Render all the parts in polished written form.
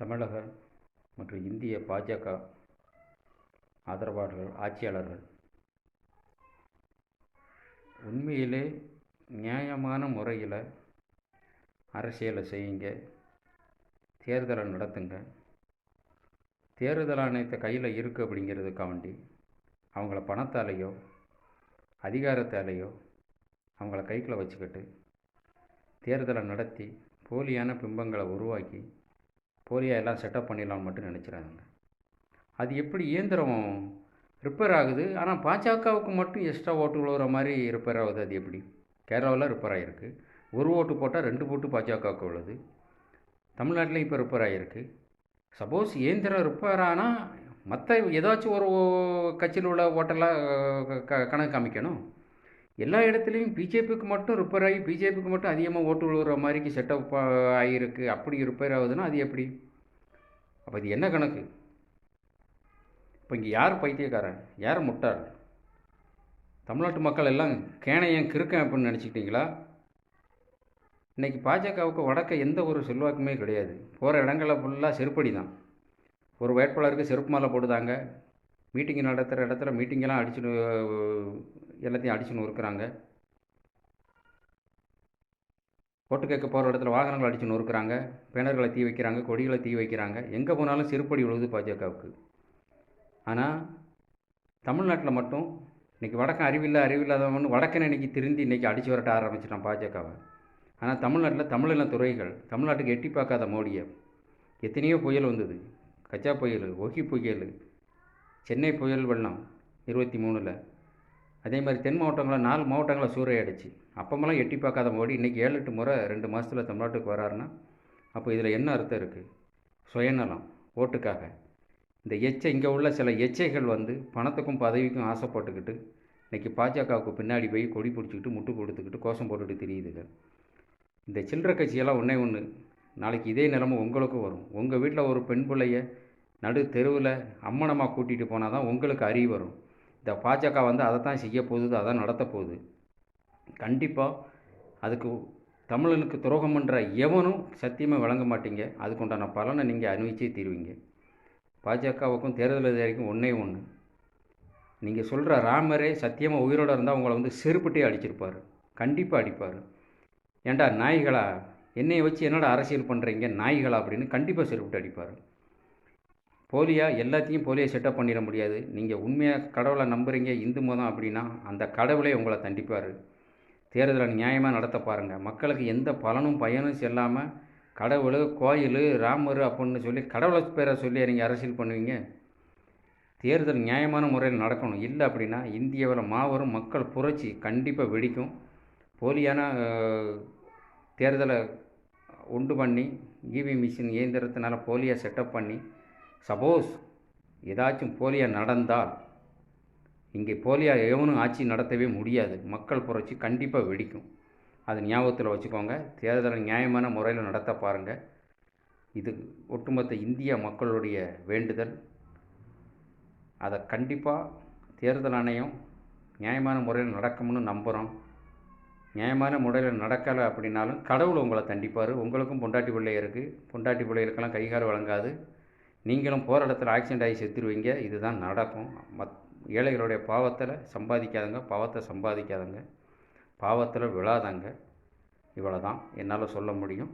தமிழக மற்றும் இந்திய பாஜக ஆதரவாளர்கள், ஆட்சியாளர்கள் உண்மையிலே நியாயமான முறையில் அரசியலை செய்யுங்க, தேர்தலை நடத்துங்க. தேர்தல் ஆணையத்தை கையில் இருக்குது அப்படிங்கிறதுக்காண்டி அவங்கள பணத்தாலேயோ அதிகாரத்தாலேயோ அவங்கள கைக்குள்ள வச்சுக்கிட்டு தேர்தலை நடத்தி போலியான பிம்பங்களை உருவாக்கி போலியாக எல்லாம் செட்டப் பண்ணிடலாம்னு மட்டும் நினச்சிடாங்க. அது எப்படி இயந்திரம் ரிப்பேர் ஆகுது, ஆனால் பாஜகவுக்கு மட்டும் எக்ஸ்ட்ரா ஓட்டு விழுகிற மாதிரி ரிப்பேர் ஆகுது. அது எப்படி? கேரளாவில் ரிப்பேர் ஆகிருக்கு. ஒரு ஓட்டு போட்டால் 2 ஓட்டு பாஜகவுக்கு விழுது. தமிழ்நாட்டிலையும் இப்போ ரிப்பேர் ஆகிருக்கு. சப்போஸ் இயந்திரம் ரிப்பேர் ஆனால் மற்ற ஏதாச்சும் ஒரு கட்சியில் உள்ள ஓட்டெல்லாம் கணக்கு காமிக்கணும். எல்லா இடத்துலையும் பிஜேபிக்கு மட்டும் ரிப்பேர் ஆகி பிஜேபிக்கு மட்டும் அதிகமாக ஓட்டு விழுகிற மாதிரிக்கு செட்டப் ஆகியிருக்கு. அப்படி ரிப்பேர் ஆகுதுன்னா அது எப்படி? அப்போ இது என்ன கணக்கு? இப்போ இங்கே யார் பைத்தியக்காரன், யார் முட்டாள்? தமிழ்நாட்டு மக்கள் எல்லாம் கேனையன் கிறுக்கன் அப்படின்னு நினச்சிக்கிட்டீங்களா? இன்றைக்கி பாஜகவுக்கு வடக்க எந்த ஒரு செல்வாக்குமே கிடையாது. போகிற இடங்களில் ஃபுல்லாக செருப்படி தான். ஒரு வேட்பாளருக்கு செருப்பு மாலை போடுதாங்க. மீட்டிங் நடத்துகிற இடத்துல மீட்டிங்கெல்லாம் அடிச்சுன்னு எல்லாத்தையும் அடிச்சுன்னு நொறுக்குறாங்க. ஓட்டு கேட்க போகிற இடத்துல வாகனங்கள் அடித்து நொறுக்குறாங்க. பேனர்களை தீ வைக்கிறாங்க, கொடிகளை தீ வைக்கிறாங்க. எங்கே போனாலும் செருப்படி விழுது பாஜகவுக்கு. ஆனால் தமிழ்நாட்டில் மட்டும் இன்றைக்கி வடக்கன் அறிவில்லாதவன் வடக்கன் இன்றைக்கி திருந்தி இன்றைக்கி அடித்து வரட்ட ஆரம்பிச்சிட்டான் பாஜகவை. ஆனால் தமிழ்நாட்டில் தமிழின துறைகள் தமிழ்நாட்டுக்கு எட்டி பார்க்காத மோடியை. எத்தனையோ புயல் வந்தது. கச்சா புயல், ஒகி புயல், சென்னை புயல் வெள்ளம் 23. அதே மாதிரி தென் மாவட்டங்களில் 4 மாவட்டங்களில் சூறையாடிச்சு. அப்பமெல்லாம் எட்டி பார்க்காத மோடி இன்றைக்கி 7-8 முறை 2 மாதத்தில் தமிழ்நாட்டுக்கு வராருன்னா அப்போ இதில் என்ன அர்த்தம் இருக்குது? சுயநலம், ஓட்டுக்காக. இந்த இங்கே உள்ள சில எச்சைகள் பணத்துக்கும் பதவிக்கும் ஆசைப்பட்டுக்கிட்டு இன்றைக்கி பாஜகவுக்கு பின்னாடி போய் கொடி பிடிச்சிக்கிட்டு முட்டு கொடுத்துக்கிட்டு கோஷம் போட்டுக்கிட்டு தெரியுதுங்க. இந்த சில்லற கட்சியெல்லாம் ஒன்று நாளைக்கு இதே நிலைமை உங்களுக்கும் வரும். உங்கள் வீட்டில் ஒரு பெண் பிள்ளைய நடு தெருவில் அம்மனமாக கூட்டிகிட்டு போனால் தான் உங்களுக்கு அறிவு வரும். இந்த பாஜக அதை தான் செய்ய போகுது, அதான் நடத்த போகுது. கண்டிப்பாக அதுக்கு தமிழனுக்கு துரோகம் பண்ணுற எவனும் சத்தியமாக வழங்க மாட்டீங்க. அதுக்குண்டான பலனை நீங்கள் அனுபவிச்சே தீருவீங்க. பாஜகவுக்கும் தேர்தல் அதிகாரிக்கும் ஒன்று, நீங்கள் சொல்கிற ராமரே சத்தியமாக உயிரோடு இருந்தால் உங்களை செருப்பட்டே அடிச்சிருப்பார். கண்டிப்பாக அடிப்பார். ஏண்டா நாய்களா, என்னையை வச்சு என்னோட அரசியல் பண்ணுறீங்க நாய்களா அப்படின்னு கண்டிப்பாக செருப்பட்டு அடிப்பார். போலியாக எல்லாத்தையும் போலியாக செட்டப் பண்ணிட முடியாது. நீங்கள் உண்மையாக கடவுளை நம்புகிறீங்க, இந்து மதம் அப்படின்னா அந்த கடவுளே உங்களை தண்டிப்பார். தேர்தலை நியாயமாக நடத்த பாருங்கள். மக்களுக்கு எந்த பலனும் பயனும் செல்லாமல் கடவுள், கோயில், ராமர் அப்படின்னு சொல்லி கடவுளை பேரை சொல்லி நீங்கள் அரசியல் பண்ணுவீங்க. தேர்தல் நியாயமான முறையில் நடக்கணும். இல்லை அப்படின்னா இந்தியாவில் மாபெரும் மக்கள் புரட்சி கண்டிப்பாக வெடிக்கும். போலியான தேர்தலை உண்டு பண்ணி இவிஎம் மிஷின் இயந்திரத்தினால போலியாக செட்டப் பண்ணி சப்போஸ் ஏதாச்சும் போலியாக நடந்தால் இங்கே போலியாக எவனும் ஆட்சி நடத்தவே முடியாது. மக்கள் புரட்சி கண்டிப்பாக வெடிக்கும். அது ஞாபகத்தில் வச்சுக்கோங்க. தேர்தலை நியாயமான முறையில் நடத்த பாருங்கள். இது ஒட்டுமொத்த இந்திய மக்களுடைய வேண்டுதல். அதை கண்டிப்பாக தேர்தல் ஆணையம் நியாயமான முறையில் நடக்கும்னு நம்புகிறோம். நியாயமான முறையில் நடக்கலை அப்படின்னாலும் கடவுள் உங்களை தண்டிப்பார். உங்களுக்கும் பொண்டாட்டி பிள்ளை இருக்குது. பொண்டாட்டி பிள்ளைகளுக்கெல்லாம் கைகால் வழங்காது. நீங்களும் போகிற இடத்துல ஆக்சிடென்ட் ஆகி செத்துருவீங்க. இதுதான் நடக்கும். ஏழைகளுடைய பாவத்தை சம்பாதிக்காதங்க, பாவத்தில் விழாதாங்க. இவ்வளோ தான் என்னால் சொல்ல முடியும்.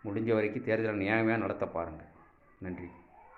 முடிஞ்ச வரைக்கும் தேர்தலை நியாயமாக நடத்த பாருங்கள். நன்றி.